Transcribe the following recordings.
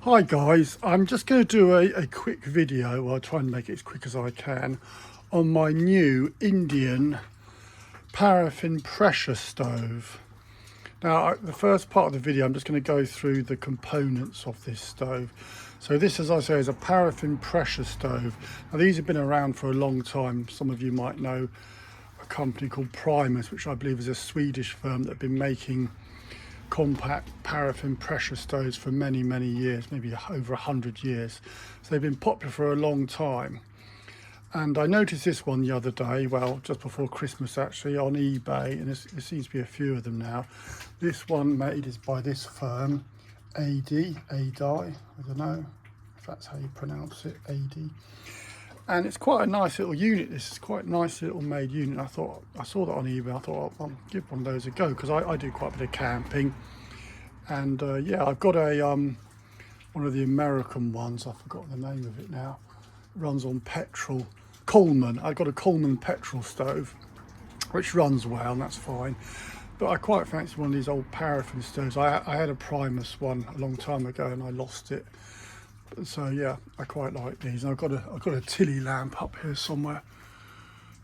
Hi guys, I'm just going to do a quick video, well I'll try and make it as quick as I can, on my new Indian paraffin pressure stove. Now the first part of the video I'm just going to go through the components of this stove. So this, as I say, is a paraffin pressure stove. Now these have been around for a long time. Some of you might know a company called Primus, which I believe is a Swedish firm that have been making compact paraffin pressure stoves for many years, maybe over 100 years. So they've been popular for a long time. And I noticed this one the other day, well, just before Christmas actually, on eBay, and there seems to be a few of them now. This one made is by this firm, ADI, I don't know if that's how you pronounce it, AD. And it's quite a nice little unit. This is quite a nice little made unit. I saw that on eBay. I thought I'll give one of those a go, because I do quite a bit of camping. And yeah, I've got a one of the American ones. I've forgotten the name of it now. It runs on petrol. Coleman. I've got a Coleman petrol stove, which runs well, and that's fine. But I quite fancy one of these old paraffin stoves. I had a Primus one a long time ago, and I lost it. So yeah, I quite like these. I've got a Tilly lamp up here somewhere.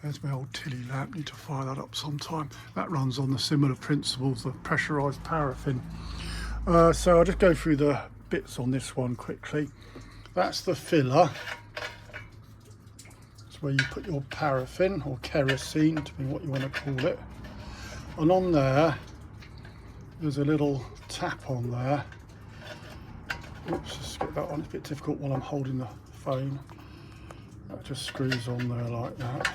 There's my old Tilly lamp. Need to fire that up sometime. That runs on the similar principles of pressurized paraffin. So I'll just go through the bits on this one quickly. That's the filler. It's where you put your paraffin or kerosene, depending what you want to call it. And on there, there's a little tap on there. Oops, just get that on. It's a bit difficult while I'm holding the phone. That just screws on there like that.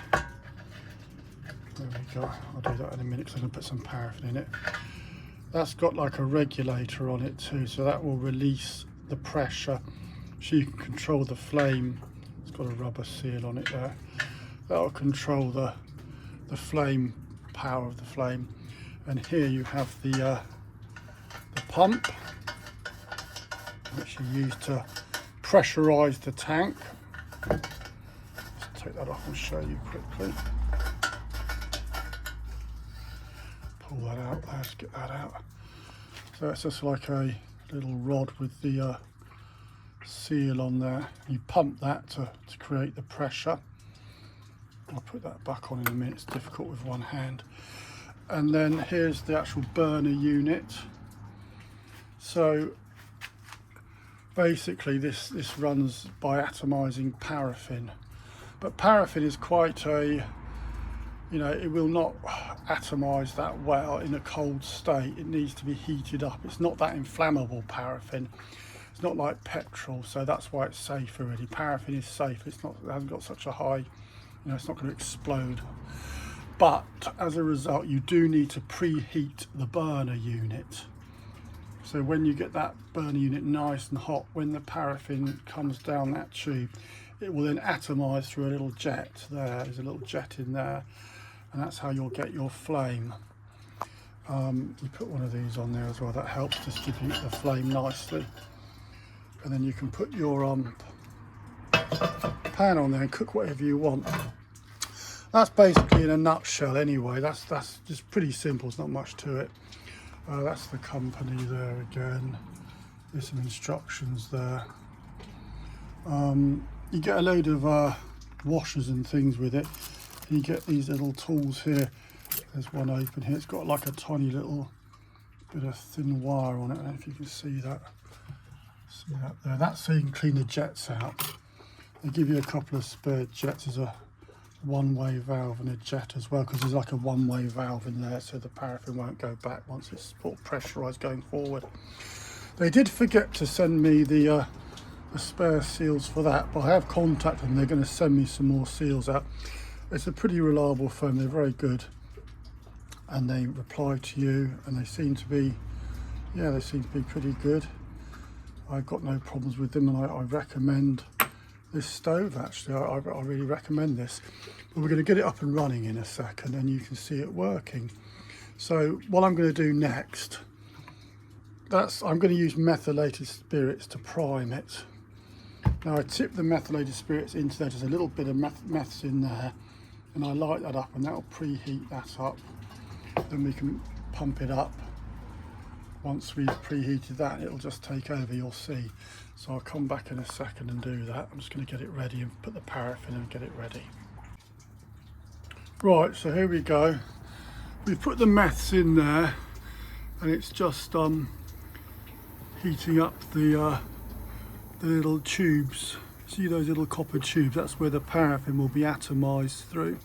There we go. I'll do that in a minute because I'm going to put some paraffin in it. That's got like a regulator on it too, so that will release the pressure so you can control the flame. It's got a rubber seal on it there. That'll control the flame, power of the flame. And here you have the pump, which you use to pressurize the tank. Let's take that off and show you quickly. Pull that out there, let's get that out. So it's just like a little rod with the seal on there. You pump that to create the pressure. I'll put that back on in a minute, it's difficult with one hand. And then here's the actual burner unit. So basically this runs by atomizing paraffin, but paraffin is quite a, it will not atomize that well in a cold state. It needs to be heated up. It's not that inflammable, paraffin. It's not like petrol, so that's why it's safer really. Paraffin is safe. It hasn't got such a high, it's not going to explode. But as a result, you do need to preheat the burner unit. So when you get that burner unit nice and hot, when the paraffin comes down that tube, it will then atomize through a little jet there. There's a little jet in there, and that's how you'll get your flame. You put one of these on there as well. That helps distribute the flame nicely. And then you can put your pan on there and cook whatever you want. That's basically in a nutshell anyway. That's just pretty simple. There's not much to it. That's the company there again. There's some instructions there. You get a load of washers and things with it. And you get these little tools here. There's one open here. It's got like a tiny little bit of thin wire on it. I don't know if you can see that. See that there? That's so you can clean the jets out. They give you a couple of spare jets. There's a one-way valve and a jet as well, because there's like a one-way valve in there, so the paraffin won't go back once it's pressurized going forward. They did forget to send me the spare seals for that, but I have contacted them. They're going to send me some more seals out. It's a pretty reliable firm. They're very good, and they reply to you, and they seem to be pretty good. I've got no problems with them, and I recommend this stove. Actually, I really recommend this. But we're going to get it up and running in a second, and you can see it working. So what I'm going to do next, I'm going to use methylated spirits to prime it. Now I tip the methylated spirits into there. There's a little bit of meths in there, and I light that up, and that will preheat that up. Then we can pump it up once we've preheated that, it'll just take over, you'll see. So I'll come back in a second and do that. I'm just going to get it ready and put the paraffin and get it ready. Right, so here we go. We've put the meths in there and it's just heating up the little tubes. See those little copper tubes? That's where the paraffin will be atomized through.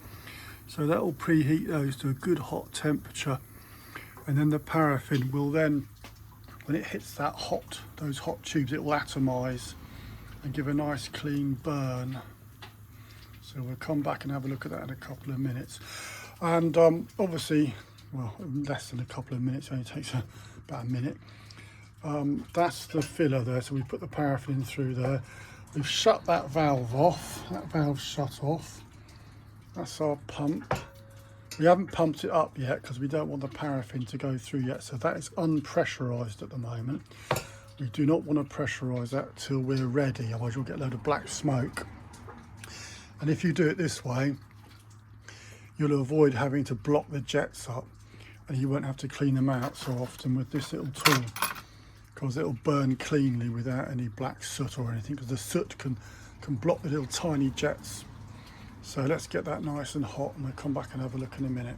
So that will preheat those to a good hot temperature, and then the paraffin will then, when it hits those hot tubes, it will atomize and give a nice clean burn. So we'll come back and have a look at that in a couple of minutes. And obviously, well, less than a couple of minutes, it only takes about a minute. That's the filler there, so we put the paraffin through there. We've shut that valve off. That valve's shut off. That's our pump. We haven't pumped it up yet because we don't want the paraffin to go through yet, so that is unpressurized at the moment. We do not want to pressurize that till we're ready, otherwise you'll get a load of black smoke. And if you do it this way, you'll avoid having to block the jets up, and you won't have to clean them out so often with this little tool, because it'll burn cleanly without any black soot or anything, because the soot can block the little tiny jets. So let's get that nice and hot, and we'll come back and have a look in a minute.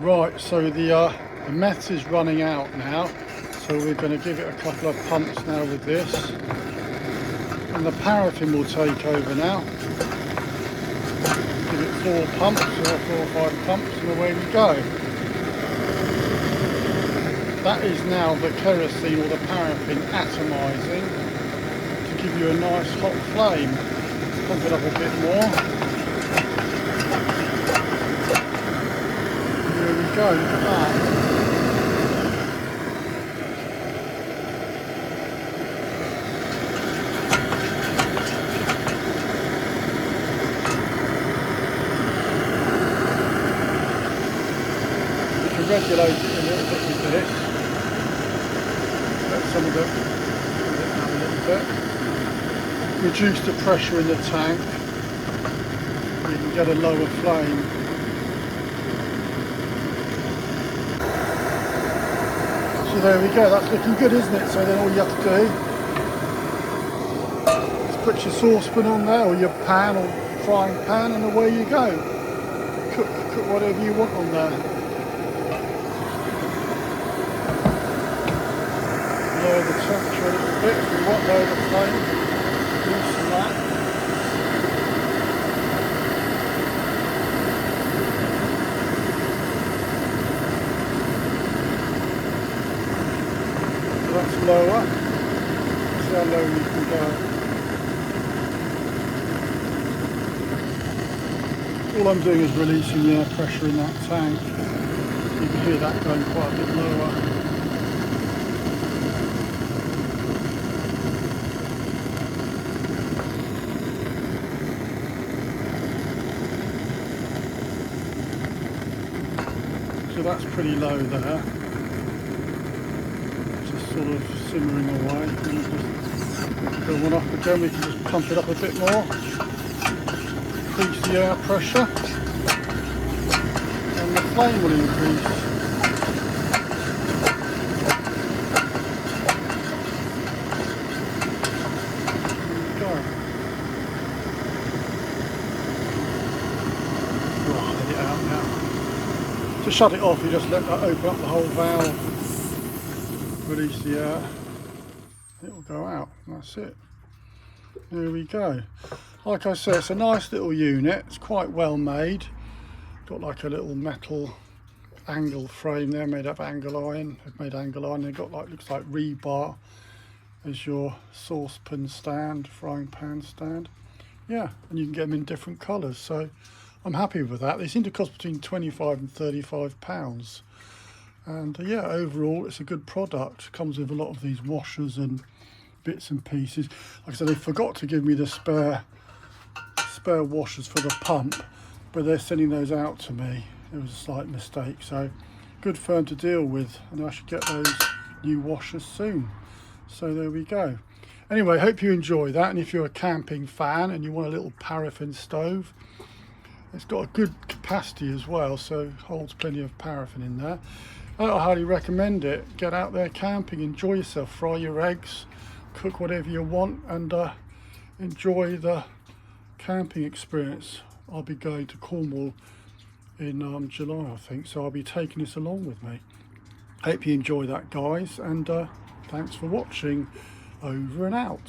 Right, so the meth is running out now, so we're going to give it a couple of pumps now with this, and the paraffin will take over now. Give it 4 pumps, or 4 or 5 pumps, and away we go. That is now the kerosene or the paraffin atomizing to give you a nice hot flame. Pump it up a bit more. There we go, look at that. You can regulate it a little bit with this. Let some of it down a little bit. Reduce the pressure in the tank, you can get a lower flame. So there we go, that's looking good, isn't it? So then all you have to do is put your saucepan on there, or your pan or frying pan, and away you go. Cook whatever you want on there. Lower the temperature a little bit if you want, lower the flame. Loosen that. So that's lower. See how low you can go. All I'm doing is releasing the air pressure in that tank. You can hear that going quite a bit lower. So that's pretty low there, just sort of simmering away. Fill one up again, we can just pump it up a bit more, increase the air pressure, and the flame will increase. There we go. Right, let it out now. To shut it off, you just let that open up the whole valve, release the air, it will go out, and that's it. There we go. Like I said, it's a nice little unit, it's quite well made. Got like a little metal angle frame there made of angle iron. They've made angle iron, they've got like, looks like rebar as your saucepan stand, frying pan stand. Yeah, and you can get them in different colours, so I'm happy with that. They seem to cost between 25 and 35 pounds. And yeah, overall it's a good product. Comes with a lot of these washers and bits and pieces. Like I said, they forgot to give me the spare washers for the pump, but they're sending those out to me. It was a slight mistake, so good firm to deal with, and I should get those new washers soon. So there we go. Anyway, hope you enjoy that, and if you're a camping fan and you want a little paraffin stove, it's got a good capacity as well, so holds plenty of paraffin in there. I highly recommend it. Get out there camping, enjoy yourself, fry your eggs, cook whatever you want, and enjoy the camping experience. I'll be going to Cornwall in July, I think, so I'll be taking this along with me. Hope you enjoy that, guys, and thanks for watching. Over and out.